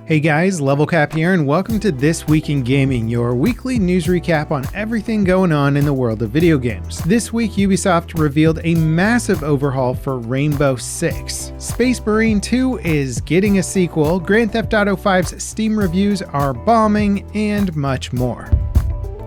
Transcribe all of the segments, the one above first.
Hey guys, Level Cap here and welcome to This Week in Gaming, your weekly news recap on everything going on in the world of video games. This week, Ubisoft revealed a massive overhaul for Rainbow Six. Space Marine 2 is getting a sequel, Grand Theft Auto 5's Steam reviews are bombing, and much more.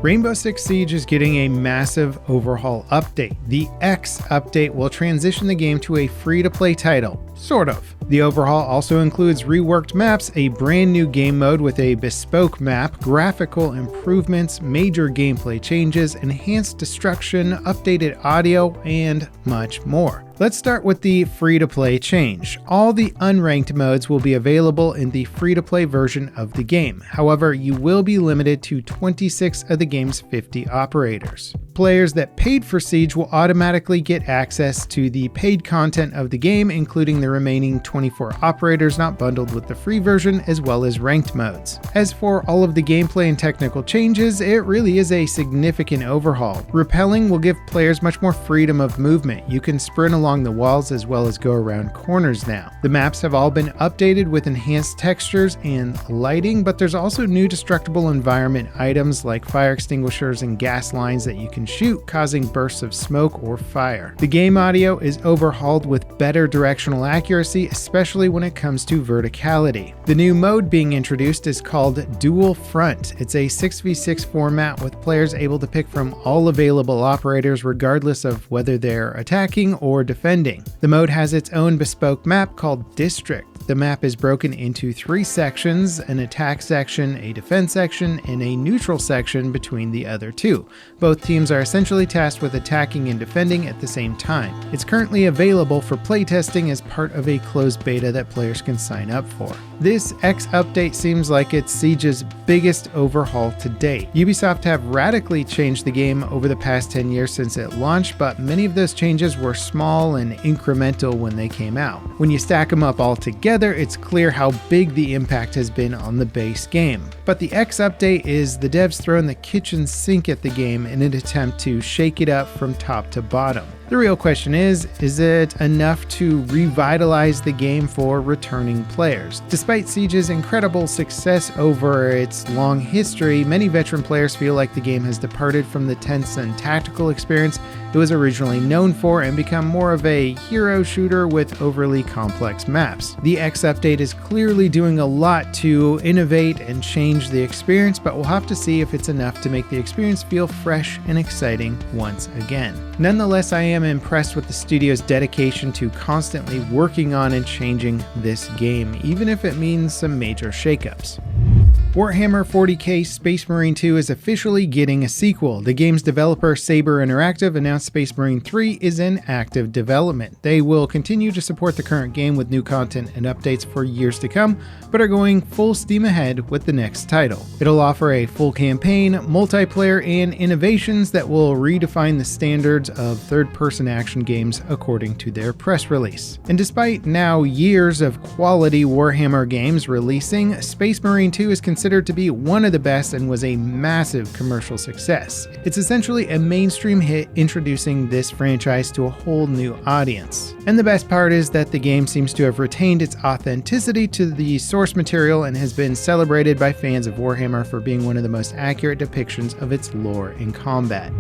Rainbow Six Siege is getting a massive overhaul update. The X update will transition the game to a free-to-play title, sort of. The overhaul also includes reworked maps, a brand new game mode with a bespoke map, graphical improvements, major gameplay changes, enhanced destruction, updated audio, and much more. Let's start with the free-to-play change. All the unranked modes will be available in the free-to-play version of the game. However, you will be limited to 26 of the game's 50 operators. Players that paid for Siege will automatically get access to the paid content of the game, including the remaining 24 operators not bundled with the free version, as well as ranked modes. As for all of the gameplay and technical changes, it really is a significant overhaul. Rappelling will give players much more freedom of movement. You can sprint along the walls as well as go around corners now. The maps have all been updated with enhanced textures and lighting, but there's also new destructible environment items like fire extinguishers and gas lines that you can shoot, causing bursts of smoke or fire. The game audio is overhauled with better directional accuracy, especially when it comes to verticality. The new mode being introduced is called Dual Front. It's a 6v6 format with players able to pick from all available operators regardless of whether they're attacking or defending. The mode has its own bespoke map called District. The map is broken into 3 sections, an attack section, a defense section, and a neutral section between the other 2. Both teams are essentially tasked with attacking and defending at the same time. It's currently available for playtesting as part of a closed beta that players can sign up for. This X update seems like it's Siege's biggest overhaul to date. Ubisoft have radically changed the game over the past 10 years since it launched, but many of those changes were small and incremental when they came out. When you stack them up all together, it's clear how big the impact has been on the base game. But the X update is the devs throwing the kitchen sink at the game in an attempt to shake it up from top to bottom. The real question is it enough to revitalize the game for returning players? Despite Siege's incredible success over its long history, many veteran players feel like the game has departed from the tense and tactical experience it was originally known for and become more of a hero shooter with overly complex maps. The X update is clearly doing a lot to innovate and change the experience, but we'll have to see if it's enough to make the experience feel fresh and exciting once again. Nonetheless, I am impressed with the studio's dedication to constantly working on and changing this game, even if it means some major shakeups. Warhammer 40k Space Marine 2 is officially getting a sequel. The game's developer Saber Interactive announced Space Marine 3 is in active development. They will continue to support the current game with new content and updates for years to come, but are going full steam ahead with the next title. It'll offer a full campaign, multiplayer, and innovations that will redefine the standards of third-person action games according to their press release. And despite now years of quality Warhammer games releasing, Space Marine 2 is considered to be one of the best and was a massive commercial success. It's essentially a mainstream hit introducing this franchise to a whole new audience. And the best part is that the game seems to have retained its authenticity to the source material and has been celebrated by fans of Warhammer for being one of the most accurate depictions of its lore in combat.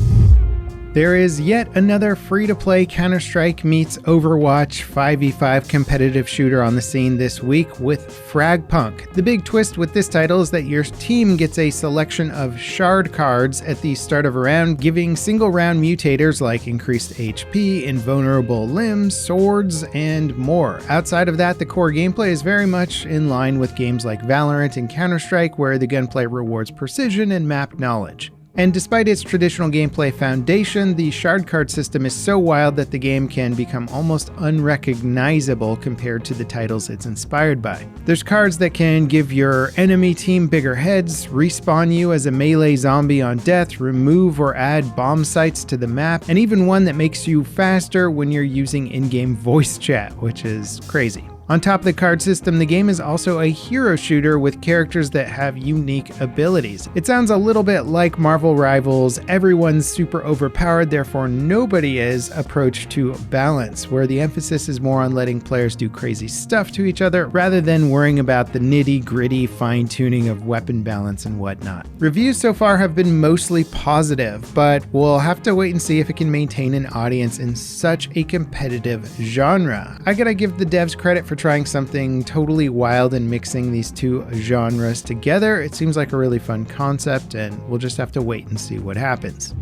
There is yet another free-to-play Counter-Strike meets Overwatch 5v5 competitive shooter on the scene this week with Fragpunk. The big twist with this title is that your team gets a selection of shard cards at the start of a round, giving single-round mutators like increased HP, invulnerable limbs, swords, and more. Outside of that, the core gameplay is very much in line with games like Valorant and Counter-Strike, where the gunplay rewards precision and map knowledge. And despite its traditional gameplay foundation, the shard card system is so wild that the game can become almost unrecognizable compared to the titles it's inspired by. There's cards that can give your enemy team bigger heads, respawn you as a melee zombie on death, remove or add bomb sites to the map, and even one that makes you faster when you're using in-game voice chat, which is crazy. On top of the card system, the game is also a hero shooter with characters that have unique abilities. It sounds a little bit like Marvel Rivals, everyone's super overpowered, therefore nobody is, approach to balance, where the emphasis is more on letting players do crazy stuff to each other rather than worrying about the nitty-gritty fine-tuning of weapon balance and whatnot. Reviews so far have been mostly positive, but we'll have to wait and see if it can maintain an audience in such a competitive genre. I gotta give the devs credit for trying something totally wild and mixing these two genres together. It seems like a really fun concept, and we'll just have to wait and see what happens.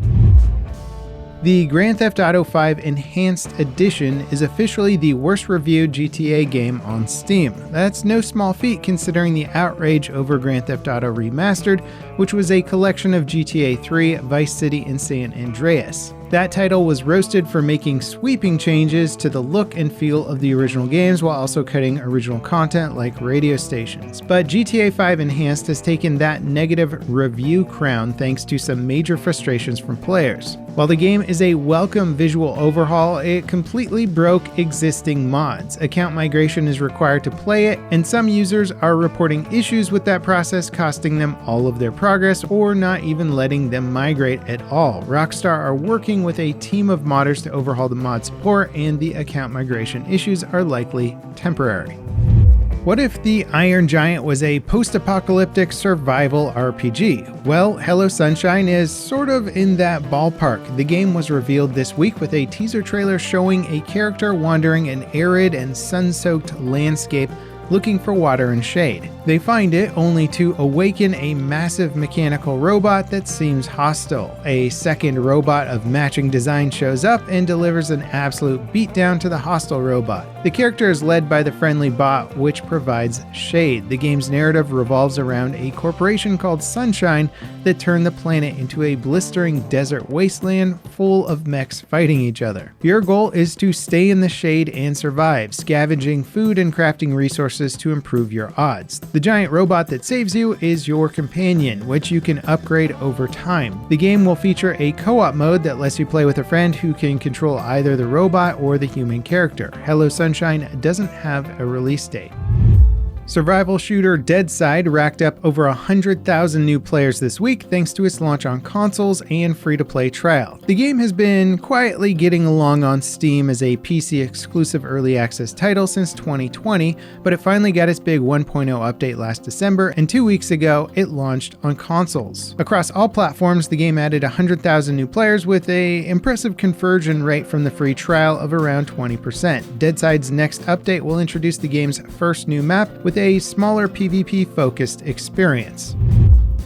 The Grand Theft Auto V Enhanced Edition is officially the worst reviewed GTA game on Steam. That's no small feat considering the outrage over Grand Theft Auto Remastered, which was a collection of GTA 3, Vice City, and San Andreas. That title was roasted for making sweeping changes to the look and feel of the original games while also cutting original content like radio stations. But GTA 5 Enhanced has taken that negative review crown thanks to some major frustrations from players. While the game is a welcome visual overhaul, it completely broke existing mods. Account migration is required to play it, and some users are reporting issues with that process, costing them all of their progress or not even letting them migrate at all. Rockstar are working with a team of modders to overhaul the mod support, and the account migration issues are likely temporary. What if the Iron Giant was a post-apocalyptic survival RPG? Well, Hello Sunshine is sort of in that ballpark. The game was revealed this week with a teaser trailer showing a character wandering an arid and sun-soaked landscape looking for water and shade. They find it only to awaken a massive mechanical robot that seems hostile. A second robot of matching design shows up and delivers an absolute beatdown to the hostile robot. The character is led by the friendly bot, which provides shade. The game's narrative revolves around a corporation called Sunshine that turned the planet into a blistering desert wasteland full of mechs fighting each other. Your goal is to stay in the shade and survive, scavenging food and crafting resources to improve your odds. The giant robot that saves you is your companion, which you can upgrade over time. The game will feature a co-op mode that lets you play with a friend who can control either the robot or the human character. Hello Sunshine doesn't have a release date. Survival shooter Deadside racked up over 100,000 new players this week thanks to its launch on consoles and free-to-play trial. The game has been quietly getting along on Steam as a PC-exclusive early access title since 2020, but it finally got its big 1.0 update last December, and 2 weeks ago it launched on consoles. Across all platforms, the game added 100,000 new players with an impressive conversion rate from the free trial of around 20%. Deadside's next update will introduce the game's first new map with a smaller PvP-focused experience.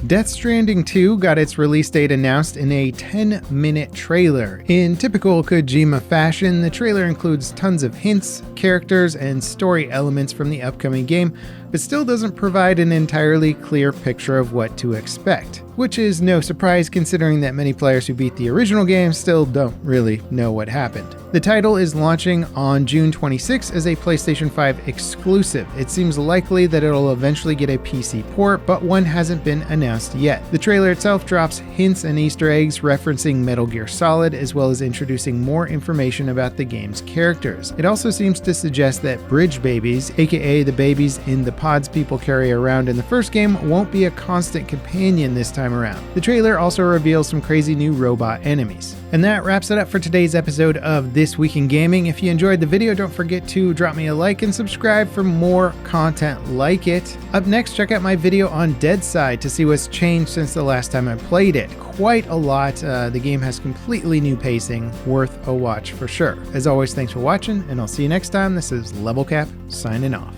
Death Stranding 2 got its release date announced in a 10-minute trailer. In typical Kojima fashion, the trailer includes tons of hints, characters, and story elements from the upcoming game, but still doesn't provide an entirely clear picture of what to expect, which is no surprise considering that many players who beat the original game still don't really know what happened. The title is launching on June 26 as a PlayStation 5 exclusive. It seems likely that it'll eventually get a PC port, but one hasn't been announced yet. The trailer itself drops hints and Easter eggs referencing Metal Gear Solid, as well as introducing more information about the game's characters. It also seems to suggest that bridge babies, aka the babies in the pods people carry around in the first game, won't be a constant companion this time around. The trailer also reveals some crazy new robot enemies. And that wraps it up for today's episode of This Week in Gaming. If you enjoyed the video, don't forget to drop me a like and subscribe for more content like it. Up next, check out my video on Deadside to see what's changed since the last time I played it. Quite a lot. The game has completely new pacing, worth a watch for sure. As always, thanks for watching, and I'll see you next time. This is Level Cap signing off.